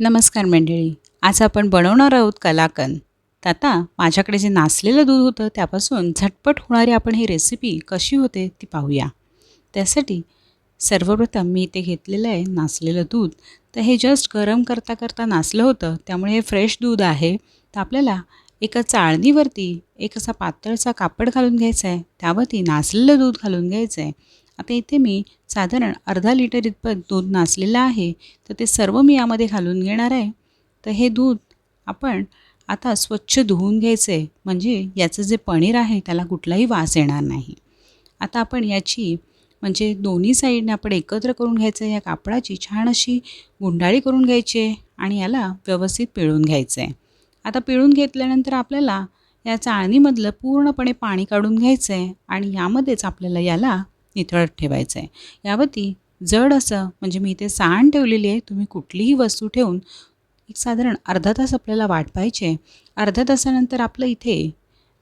नमस्कार मंडळी. आज आपण बनवणार आहोत कलाकंद. तर आता माझ्याकडे जे नासलेलं दूध होतं त्यापासून झटपट होणारी आपण ही रेसिपी कशी होते ती पाहूया. त्यासाठी सर्वप्रथम मी इथे घेतलेलं आहे नासलेलं दूध. तर हे जस्ट गरम करता करता नासलं होतं, त्यामुळे हे फ्रेश दूध आहे. तर आपल्याला एका चाळणीवरती एक असा पातळसा कापड घालून घ्यायचा आहे, त्यावरती नासलेलं दूध घालून घ्यायचं आहे. आता इथे मी साधारण अर्धा लिटर इतपत दूध नासलेलं आहे, तर ते सर्व मी यामध्ये घालून घेणार आहे. तर हे दूध आपण आता स्वच्छ धुवून घ्यायचं आहे, म्हणजे याचं जे पनीर आहे त्याला कुठलाही वास येणार नाही. आता आपण याची म्हणजे दोन्ही साईडने आपण एकत्र करून घ्यायचं आहे. या कापडाची छान अशी गुंडाळी करून घ्यायची आहे आणि याला व्यवस्थित पिळून घ्यायचं आहे. आता पिळून घेतल्यानंतर आपल्याला या चाळणीमधलं पूर्णपणे पाणी काढून घ्यायचं आहे आणि यामध्येच आपल्याला याला निथळत ठेवायचं आहे. यावरती जड असं म्हणजे मी इथे सांड ठेवलेली आहे. तुम्ही कुठलीही वस्तू ठेवून एक साधारण अर्धा तास आपल्याला वाट पाहायची आहे. अर्ध्या तासानंतर आपलं इथे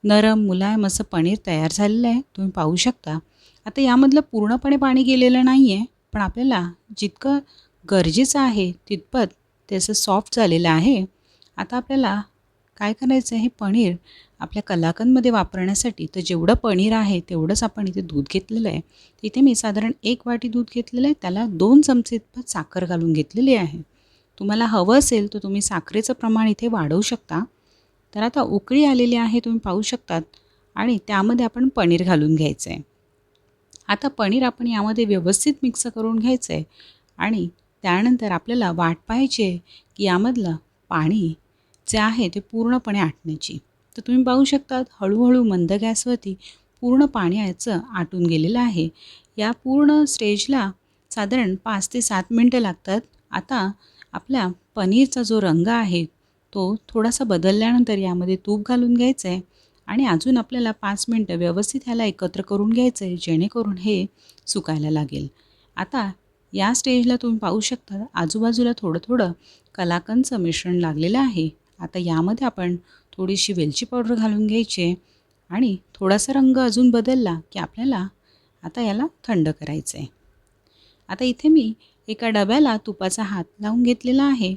नरम मुलायम असं पनीर तयार झालेलं आहे, तुम्ही पाहू शकता. आता यामधलं पूर्णपणे पाणी गेलेलं नाही आहे, पण आपल्याला जितकं गरजेचं आहे तितपत ते असं सॉफ्ट झालेलं आहे. आता आपल्याला काय करायचं आहे, हे पनीर आपल्या कलाकंदमध्ये वापरण्यासाठी तर जेवढं पनीर आहे तेवढंच आपण इथे दूध घेतलेलं आहे. इथे मी साधारण 1 वाटी दूध घेतलेलं आहे, त्याला 2 चमचे इतपत साखर घालून घेतलेली आहे. तुम्हाला हवं असेल तर तुम्ही साखरेचं प्रमाण इथे वाढवू शकता. तर आता उकळी आलेली आहे, तुम्ही पाहू शकतात आणि त्यामध्ये आपण पनीर घालून घ्यायचं आहे. आता पनीर आपण यामध्ये व्यवस्थित मिक्स करून घ्यायचं आहे आणि त्यानंतर आपल्याला वाट पाहायची आहे की यामधलं पाणी जे आहे ते पूर्णपणे आटण्याची. तर तुम्ही पाहू शकतात हळूहळू मंद गॅसवरती पूर्ण पाणी याचं आटून गेलेलं आहे. या पूर्ण स्टेजला साधारण 5 ते 7 मिनटं लागतात. आता आपल्या पनीरचा जो रंग आहे तो थोडासा बदलल्यानंतर यामध्ये तूप घालून घ्यायचं आहे आणि अजून आपल्याला 5 मिनटं व्यवस्थित ह्याला एकत्र करून घ्यायचं आहे, जेणेकरून हे सुकायला लागेल. आता या स्टेजला तुम्ही पाहू शकता आजूबाजूला थोडं थोडं कलाकंदचं मिश्रण लागलेलं आहे. आता यामध्ये आपण थोडीशी वेलची पावडर घालून घ्यायची आणि थोडासा रंग अजून बदलला की आपल्याला आता याला थंड करायचं आहे. आता इथे मी एका डब्याला तुपाचा हात लावून घेतलेला आहे.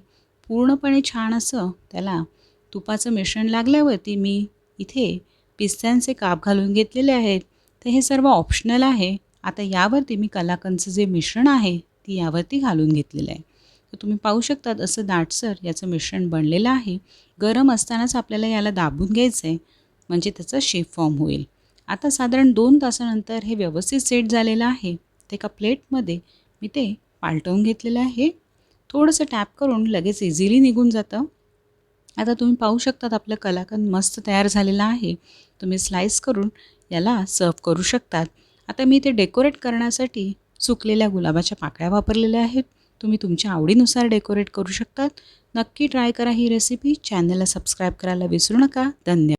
पूर्णपणे छान असं त्याला तुपाचं मिश्रण लागल्यावरती मी इथे पिस्त्यांचे काप घालून घेतलेले आहेत. तर हे सर्व ऑप्शनल आहे. आता यावरती मी कलाकंदचं जे मिश्रण आहे ती यावरती घालून घेतलेलं आहे. तर तुम्ही पाहू शकतात असं दाटसर याचं मिश्रण बनलेलं आहे. गरम असतानाच आपल्याला याला दाबून घ्यायचं आहे, म्हणजे त्याचा शेप फॉर्म होईल. आता साधारण 2 तासानंतर हे व्यवस्थित सेट झालेलं आहे. ते एका प्लेटमध्ये मी ते पालटवून घेतलेलं आहे. थोडंसं टॅप करून लगेच इझिली निघून जातं. आता तुम्ही पाहू शकतात आपलं कलाकंद मस्त तयार झालेलं आहे. तुम्ही स्लाईस करून याला सर्व करू शकतात. आता मी ते डेकोरेट करण्यासाठी सुकलेल्या गुलाबाच्या पाकळ्या वापरलेल्या आहेत. तुम्ही तुमच्या आवडीनुसार डेकोरेट करू शकतात. नक्की ट्राय करा ही रेसिपी. चॅनलला सबस्क्राईब करायला विसरू नका. धन्यवाद.